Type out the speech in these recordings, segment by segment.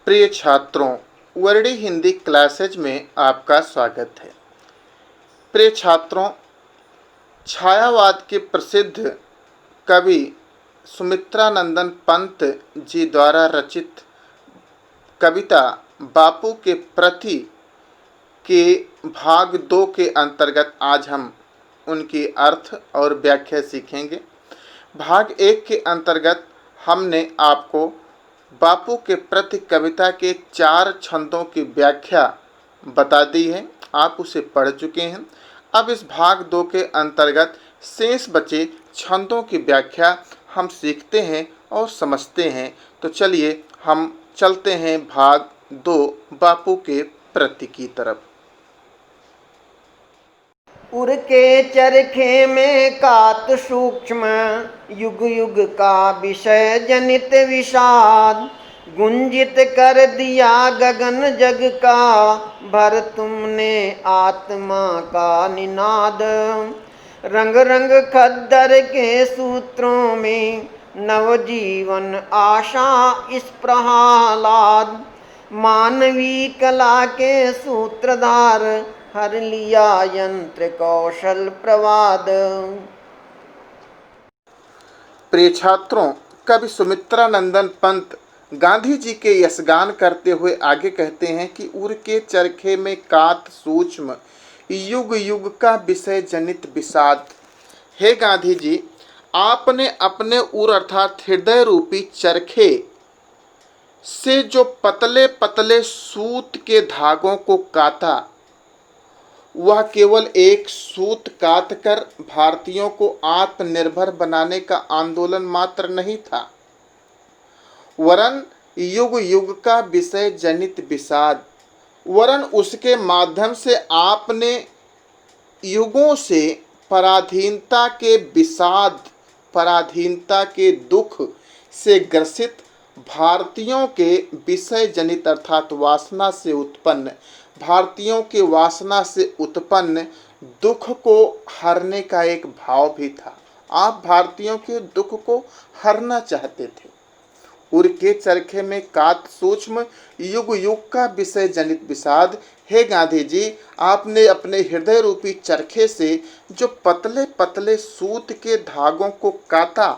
प्रिय छात्रों, Verde Hindi classes में आपका स्वागत है। प्रिय छात्रों, छायावाद के प्रसिद्ध कवि सुमित्रानंदन पंत जी द्वारा रचित कविता बापू के प्रति के भाग 2 के अंतर्गत आज हम उनकी अर्थ और व्याख्या सीखेंगे। भाग 1 के अंतर्गत हमने आपको बापू के प्रति कविता के 4 छंदों की व्याख्या बता दी है, आप उसे पढ़ चुके हैं। अब इस भाग 2 के अंतर्गत शेष बचे छंदों की व्याख्या हम सीखते हैं और समझते हैं। तो चलिए हम चलते हैं भाग 2 बापू के प्रति की तरफ। उर के चरखे में कात सूक्ष्म, युग युग का विषय जनित विषाद, गुंजित कर दिया गगन जग का, भर तुमने आत्मा का निनाद। रंग रंग खद्दर के सूत्रों में नवजीवन आशा इस प्रहलाद, मानवी कला के सूत्रधार हर लिया यंत्र कौशल प्रवाद। प्रिय छात्रों, कवि सुमित्रानंदन पंत गांधी जी के यशगान करते हुए आगे कहते हैं कि उर के चरखे में कात सूक्ष्म, युग युग का विषय जनित विषाद। हे गांधी जी, आपने अपने उर अर्थात हृदय रूपी चरखे से जो पतले पतले सूत के धागों को काता, वह केवल एक सूत काट कर भारतीयों को आत्मनिर्भर बनाने का आंदोलन मात्र नहीं था, वरन युग युग का विषय जनित विषाद, वरन उसके माध्यम से आपने युगों से पराधीनता के विषाद, पराधीनता के दुख से ग्रसित भारतीयों के विषय जनित अर्थात वासना से उत्पन्न, भारतीयों के वासना से उत्पन्न दुख को हरने का एक भाव भी था। आप भारतीयों के दुख को हरना चाहते थे। उर के चरखे में कात सूक्ष्म, युग युग का विषय जनित विषाद। हे गांधी जी, आपने अपने हृदय रूपी चरखे से जो पतले पतले सूत के धागों को काता,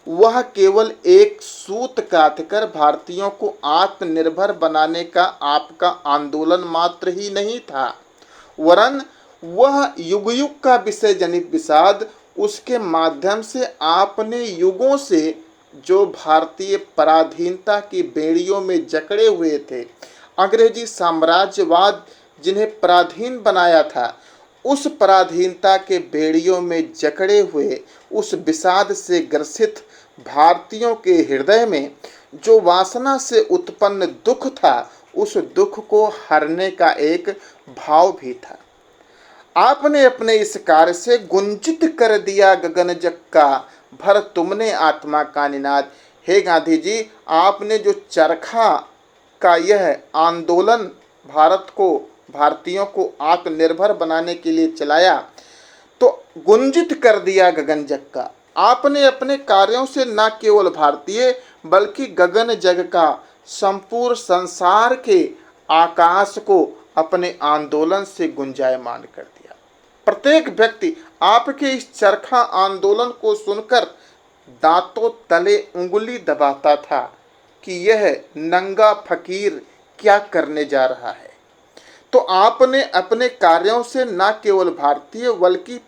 वह केवल एक सूत काटकर भारतीयों को आत्मनिर्भर बनाने का आपका आंदोलन मात्र ही नहीं था, वरन वह युग युग का विषय जनित विषाद, उसके माध्यम से आपने युगों से जो भारतीय पराधीनता की बेड़ियों में जकड़े हुए थे, अंग्रेजी साम्राज्यवाद जिन्हें पराधीन बनाया था, उस पराधीनता के बेड़ियों में जकड़े हुए उस विषाद से ग्रसित भारतीयों के हृदय में जो वासना से उत्पन्न दुख था, उस दुख को हरने का एक भाव भी था। आपने अपने इस कार्य से गुंजित कर दिया गगन जग का, भर तुमने आत्मा का निनाद। हे गांधी जी, आपने जो चरखा का यह आंदोलन भारत को, भारतीयों को आत्मनिर्भर बनाने के लिए चलाया, तो गुंजित कर दिया गगन जग का। आपने अपने कार्यों से न केवल भारतीय बल्कि गगन जग का, संपूर्ण संसार के आकाश को अपने आंदोलन से गुंजायमान कर दिया। प्रत्येक व्यक्ति आपके इस चरखा आंदोलन को सुनकर दांतों तले उंगली दबाता था कि यह नंगा फकीर क्या करने जा रहा है। तो आपने अपने कार्यों से न केवल भारतीय बल्कि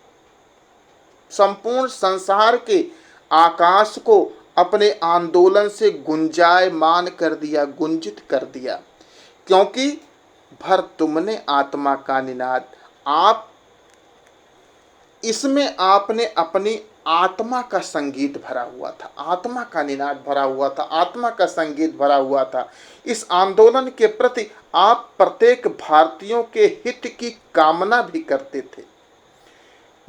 संपूर्ण संसार के आकाश को अपने आंदोलन से गुंजायमान कर दिया, गुंजित कर दिया, क्योंकि भर तुमने आत्मा का निनाद। आप इसमें आपने अपनी आत्मा का संगीत भरा हुआ था, आत्मा का निनाद भरा हुआ था, आत्मा का संगीत भरा हुआ था। इस आंदोलन के प्रति आप प्रत्येक भारतीयों के हित की कामना भी करते थे।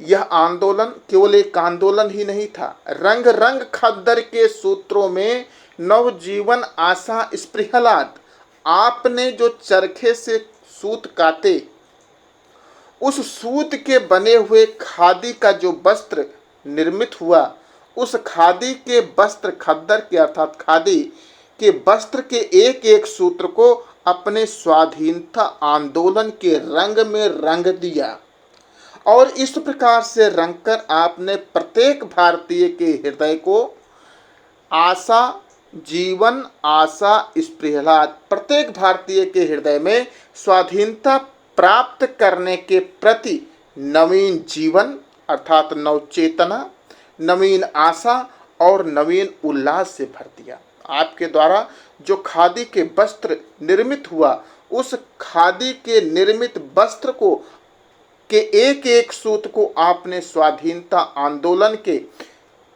यह आंदोलन केवल एक आंदोलन ही नहीं था, रंग रंग खद्दर के सूत्रों में नवजीवन आशा स्पृहलाद। आपने जो चरखे से सूत काटे, उस सूत के बने हुए खादी का जो वस्त्र निर्मित हुआ, उस खादी के वस्त्र, खद्दर के अर्थात खादी के वस्त्र के एक एक सूत्र को अपने स्वाधीनता आंदोलन के रंग में रंग दिया और इस प्रकार से रंगकर आपने प्रत्येक भारतीय के हृदय को आशा, जीवन, आशा, स्पृहलाद, प्रत्येक भारतीय के हृदय में स्वाधीनता प्राप्त करने के प्रति नवीन जीवन अर्थात नवचेतना, नवीन आशा और नवीन उल्लास से भर दिया। आपके द्वारा जो खादी के वस्त्र निर्मित हुआ, उस खादी के निर्मित वस्त्र को के एक एक सूत्र को आपने स्वाधीनता आंदोलन के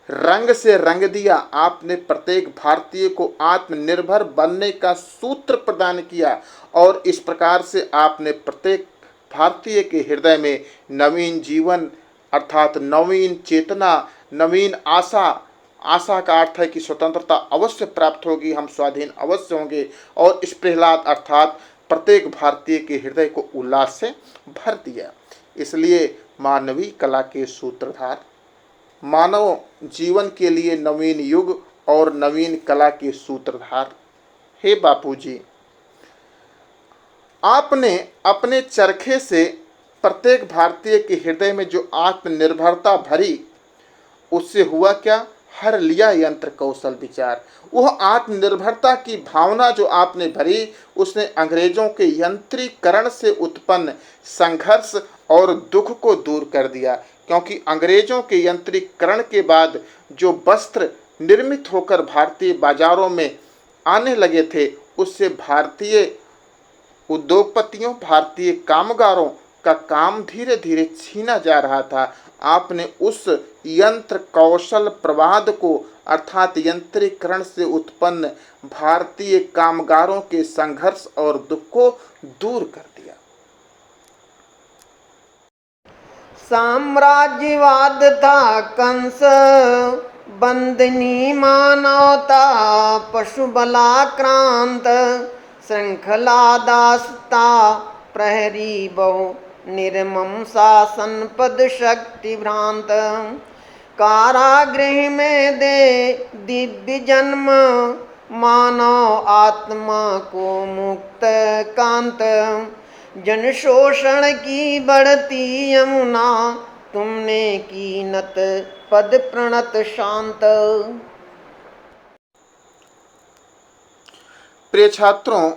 रंग से रंग दिया। आपने प्रत्येक भारतीय को आत्मनिर्भर बनने का सूत्र प्रदान किया और इस प्रकार से आपने प्रत्येक भारतीय के हृदय में नवीन जीवन अर्थात नवीन चेतना, नवीन आशा, आशा का अर्थ है कि स्वतंत्रता अवश्य प्राप्त होगी, हम स्वाधीन अवश्य होंगे, और इस प्रहलाद अर्थात प्रत्येक भारतीय के हृदय को उल्लास से भर दिया। इसलिए मानवीय कला के सूत्रधार, मानव जीवन के लिए नवीन युग और नवीन कला के सूत्रधार, हे बापूजी, आपने अपने चरखे से प्रत्येक भारतीय के हृदय में जो आत्मनिर्भरता भरी, उससे हुआ क्या? हर लिया यंत्र कौशल विचार। वह आत्मनिर्भरता की भावना जो आपने भरी, उसने अंग्रेजों के यंत्रीकरण से उत्पन्न संघर्ष और दुख को दूर कर दिया, क्योंकि अंग्रेजों के यंत्रीकरण के बाद जो वस्त्र निर्मित होकर भारतीय बाजारों में आने लगे थे, उससे भारतीय उद्योगपतियों, भारतीय कामगारों का काम धीरे धीरे छीना जा रहा था। आपने उस यंत्र कौशल प्रवाद को अर्थात यंत्रीकरण से उत्पन्न भारतीय कामगारों के संघर्ष और दुख को दूर कर दिया। साम्राज्यवाद था कंस, बंदनी मानवता पशु बलाक्रांत, श्रृंखला दासता प्रहरी बहु निर्मम शासन पद शक्ति भ्रांत, कारागृह में दे दिव्य जन्म, मानव आत्मा को मुक्त कांत, जन शोषण की बढ़ती यमुना, तुमने की नत पद प्रणत शांत। प्रिय छात्रों,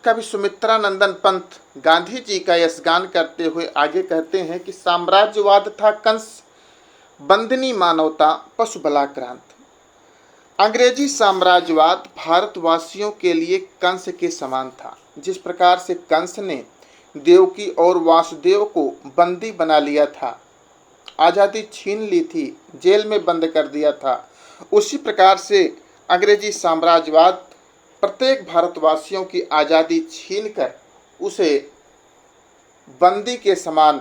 कवि सुमित्रानंदन पंत गांधी जी का यशगान करते हुए आगे कहते हैं कि साम्राज्यवाद था कंस, बंदनी मानवता पशु बलाक्रांत। अंग्रेजी साम्राज्यवाद भारतवासियों के लिए कंस के समान था। जिस प्रकार से कंस ने देवकी और वासुदेव को बंदी बना लिया था, आज़ादी छीन ली थी, जेल में बंद कर दिया था, उसी प्रकार से अंग्रेजी साम्राज्यवाद प्रत्येक भारतवासियों की आज़ादी छीनकर उसे बंदी के समान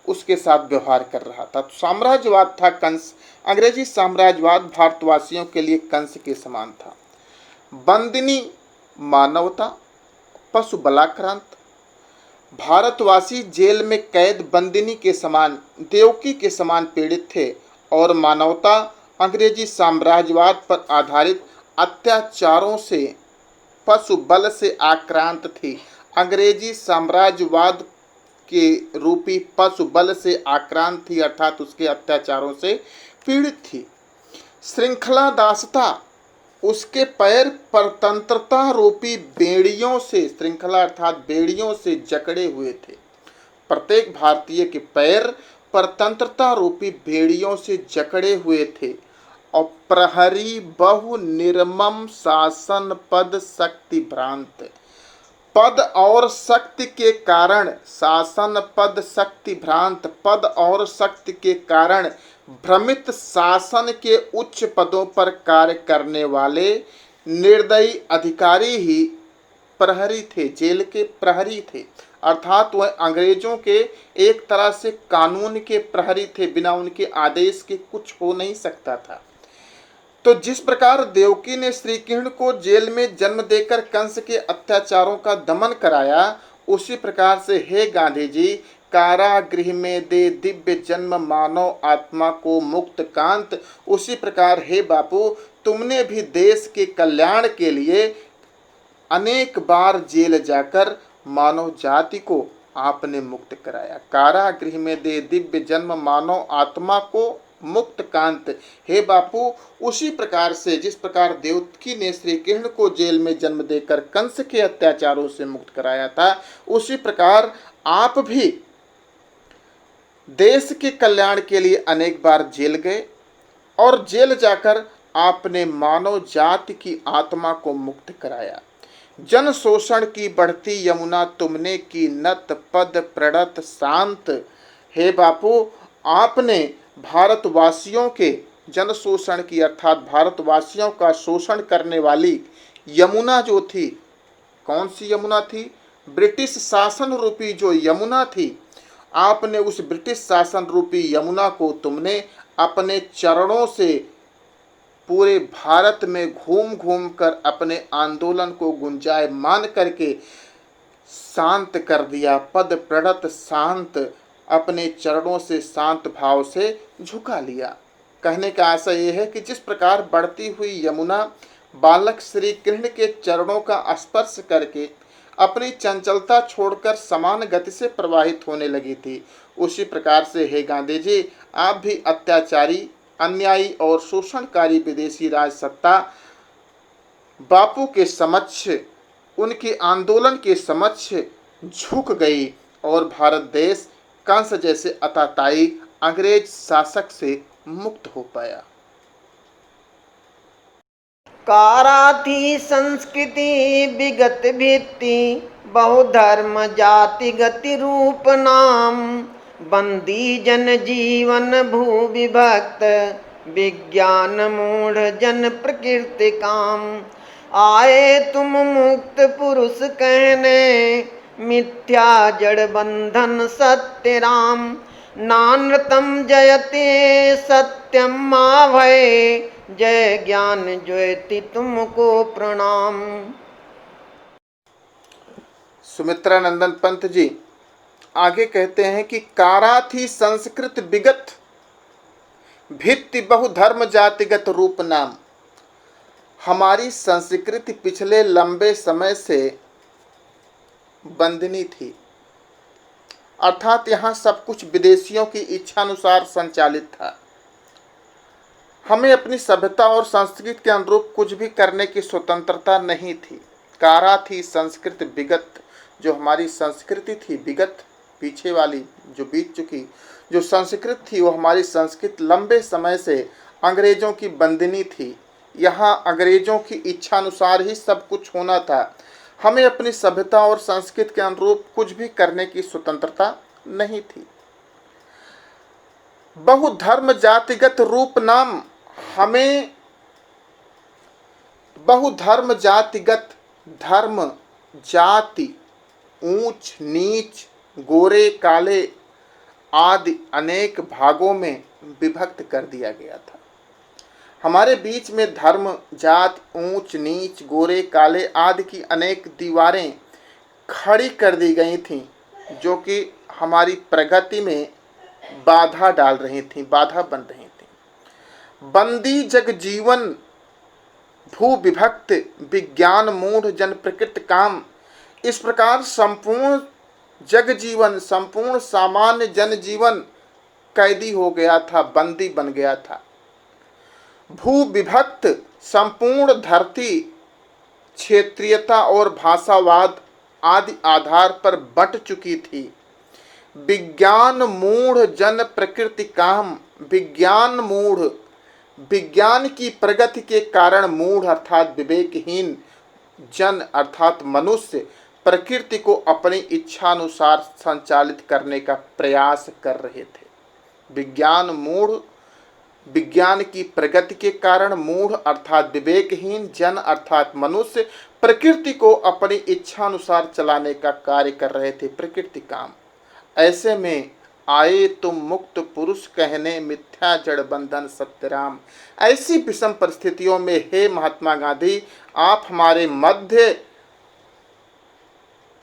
उसके साथ व्यवहार कर रहा था। तो साम्राज्यवाद था कंस, अंग्रेजी साम्राज्यवाद भारतवासियों के लिए कंस के समान था। बंदिनी मानवता पशु बलाक्रांत, भारतवासी जेल में कैद बंदिनी के समान, देवकी के समान पीड़ित थे और मानवता अंग्रेजी साम्राज्यवाद पर आधारित अत्याचारों से पशु बल से आक्रांत थी। अंग्रेजी साम्राज्यवाद के रूपी पशु बल से आक्रांत थी अर्थात उसके अत्याचारों से पीड़ित थी। श्रृंखला दासता, उसके पैर परतंत्रता रूपी बेड़ियों से, श्रृंखला अर्थात बेड़ियों से जकड़े हुए थे। प्रत्येक भारतीय के पैर परतंत्रता रूपी बेड़ियों से जकड़े हुए थे। और प्रहरी बहु निर्मम शासन पद शक्ति भ्रांत, पद और शक्ति के कारण शासन पद शक्ति भ्रांत, पद और शक्ति के कारण भ्रमित शासन के उच्च पदों पर कार्य करने वाले निर्दयी अधिकारी ही प्रहरी थे, जेल के प्रहरी थे। अर्थात वह अंग्रेजों के एक तरह से कानून के प्रहरी थे, बिना उनके आदेश के कुछ हो नहीं सकता था। तो जिस प्रकार देवकी ने श्री कृष्ण को जेल में जन्म देकर कंस के अत्याचारों का दमन कराया, उसी प्रकार से हे गांधी जी, कारागृह में दे दिव्य जन्म मानव आत्मा को मुक्त कांत। उसी प्रकार हे बापू, तुमने भी देश के कल्याण के लिए अनेक बार जेल जाकर मानव जाति को आपने मुक्त कराया। कारागृह में दे दिव्य जन्म मानव आत्मा को मुक्त कांत। हे बापू, उसी प्रकार से जिस प्रकार देवकी ने श्री कृष्ण को जेल में जन्म देकर कंस के अत्याचारों से मुक्त कराया था, उसी प्रकार आप भी देश के कल्याण के लिए अनेक बार जेल गए और जेल जाकर आपने मानव जाति की आत्मा को मुक्त कराया। जन शोषण की बढ़ती यमुना तुमने की नत पद प्रणत शांत। हे बापू, आपने भारतवासियों के जन शोषण की अर्थात भारतवासियों का शोषण करने वाली यमुना जो थी, कौन सी यमुना थी? ब्रिटिश शासन रूपी जो यमुना थी, आपने उस ब्रिटिश शासन रूपी यमुना को तुमने अपने चरणों से पूरे भारत में घूम घूम कर अपने आंदोलन को गुंजायमान करके शांत कर दिया। पद प्रणत शांत, अपने चरणों से शांत भाव से झुका लिया। कहने का आशय यह है कि जिस प्रकार बढ़ती हुई यमुना बालक श्री कृष्ण के चरणों का स्पर्श करके अपनी चंचलता छोड़कर समान गति से प्रवाहित होने लगी थी, उसी प्रकार से हे गांधी जी, आप भी अत्याचारी, अन्यायी और शोषणकारी विदेशी राज सत्ता बापू के समक्ष, उनके आंदोलन के समक्ष झुक गई और भारत देश कंस जैसे अताताई अंग्रेज शासक से मुक्त हो पाया। कारा थी संस्कृति विगत भित्ति, बहुधर्म जाति गति रूप नाम। बंदी जन जीवन भू विभक्त, विज्ञान मूढ़ जन प्रकृति काम। आए तुम मुक्त पुरुष कहने, मिथ्या जड़ बंधन सत्य राम। नानृतम जयते सत्यम मा भय, जय ज्ञान ज्योति तुमको प्रणाम। सुमित्रानंदन पंत जी आगे कहते हैं कि कारा थी संस्कृत विगत, भित्ति बहुधर्म जातिगत रूप नाम। हमारी संस्कृति पिछले लंबे समय से बंधनी थी, अर्थात यहाँ सब कुछ विदेशियों की इच्छानुसार संचालित था। हमें अपनी सभ्यता और संस्कृति के अनुरूप कुछ भी करने की स्वतंत्रता नहीं थी। कारा थी संस्कृत विगत, जो हमारी संस्कृति थी विगत, पीछे वाली जो बीत चुकी जो संस्कृति थी, वो हमारी संस्कृति लंबे समय से अंग्रेजों की बंदिनी थी। यहाँ अंग्रेजों की इच्छानुसार ही सब कुछ होना था। हमें अपनी सभ्यता और संस्कृति के अनुरूप कुछ भी करने की स्वतंत्रता नहीं थी। बहुधर्म जातिगत रूप नाम, हमें बहुधर्म जातिगत, धर्म, जाति, ऊंच नीच, गोरे काले आदि अनेक भागों में विभक्त कर दिया गया था। हमारे बीच में धर्म, जात, ऊंच नीच, गोरे काले आदि की अनेक दीवारें खड़ी कर दी गई थीं, जो कि हमारी प्रगति में बाधा डाल रही थीं, बाधा बन रही थीं। बंदी जग जीवन भू विभक्त, विज्ञान मूढ़ जन प्रकृति काम। इस प्रकार संपूर्ण जग जीवन, संपूर्ण सामान्य जन जीवन कैदी हो गया था, बंदी बन गया था। भू विभक्त, संपूर्ण धरती क्षेत्रीयता और भाषावाद आदि आधार पर बंट चुकी थी। विज्ञान मूढ़ जन प्रकृति काम, विज्ञान मूढ़, विज्ञान की प्रगति के कारण मूढ़ अर्थात विवेकहीन, जन अर्थात मनुष्य प्रकृति को अपनी इच्छानुसार संचालित करने का प्रयास कर रहे थे। विज्ञान मूढ़, विज्ञान की प्रगति के कारण मूढ़ अर्थात विवेकहीन, जन अर्थात मनुष्य प्रकृति को अपनी इच्छानुसार चलाने का कार्य कर रहे थे, प्रकृति काम। ऐसे में आए तुम मुक्त पुरुष कहने, मिथ्या जड़ बंधन सत्यराम। ऐसी विषम परिस्थितियों में हे महात्मा गांधी, आप हमारे मध्य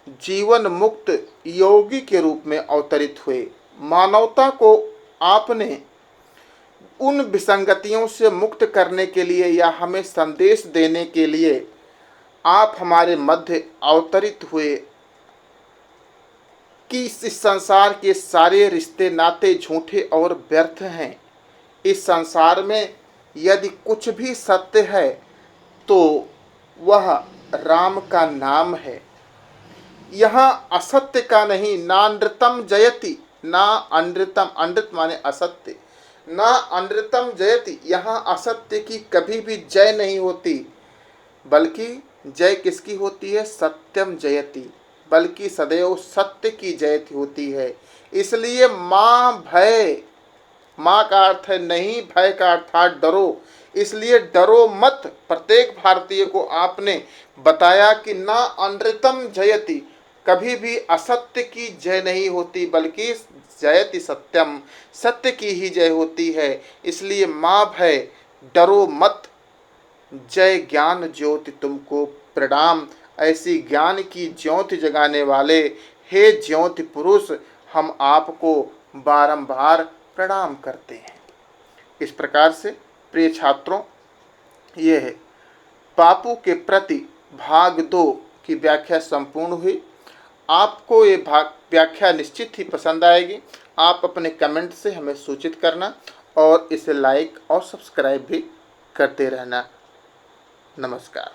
जीवन मुक्त योगी के रूप में अवतरित हुए। मानवता को आपने उन विसंगतियों से मुक्त करने के लिए या हमें संदेश देने के लिए आप हमारे मध्य अवतरित हुए कि इस संसार के सारे रिश्ते नाते झूठे और व्यर्थ हैं। इस संसार में यदि कुछ भी सत्य है तो वह राम का नाम है। यहाँ असत्य का नहीं, ना नृतम जयति, ना अनृतम, अनृत माने असत्य, ना अनृतम जयति, यहाँ असत्य की कभी भी जय नहीं होती, बल्कि जय किसकी होती है? सत्यम जयति, बल्कि सदैव सत्य की जय होती है। इसलिए माँ भय, माँ का अर्थ है नहीं, भय का अर्थात डरो, इसलिए डरो मत। प्रत्येक भारतीय को आपने बताया कि ना अनृतम जयति, कभी भी असत्य की जय नहीं होती, बल्कि जयति सत्यम, सत्य की ही जय होती है। इसलिए माँ भय, डरो मत, जय ज्ञान ज्योति तुमको प्रणाम। ऐसी ज्ञान की ज्योति जगाने वाले हे ज्योति पुरुष, हम आपको बारंबार प्रणाम करते हैं। इस प्रकार से प्रिय छात्रों, ये है बापू के प्रति भाग 2 की व्याख्या संपूर्ण हुई। आपको ये व्याख्या निश्चित ही पसंद आएगी। आप अपने कमेंट से हमें सूचित करना और इसे लाइक और सब्सक्राइब भी करते रहना। नमस्कार।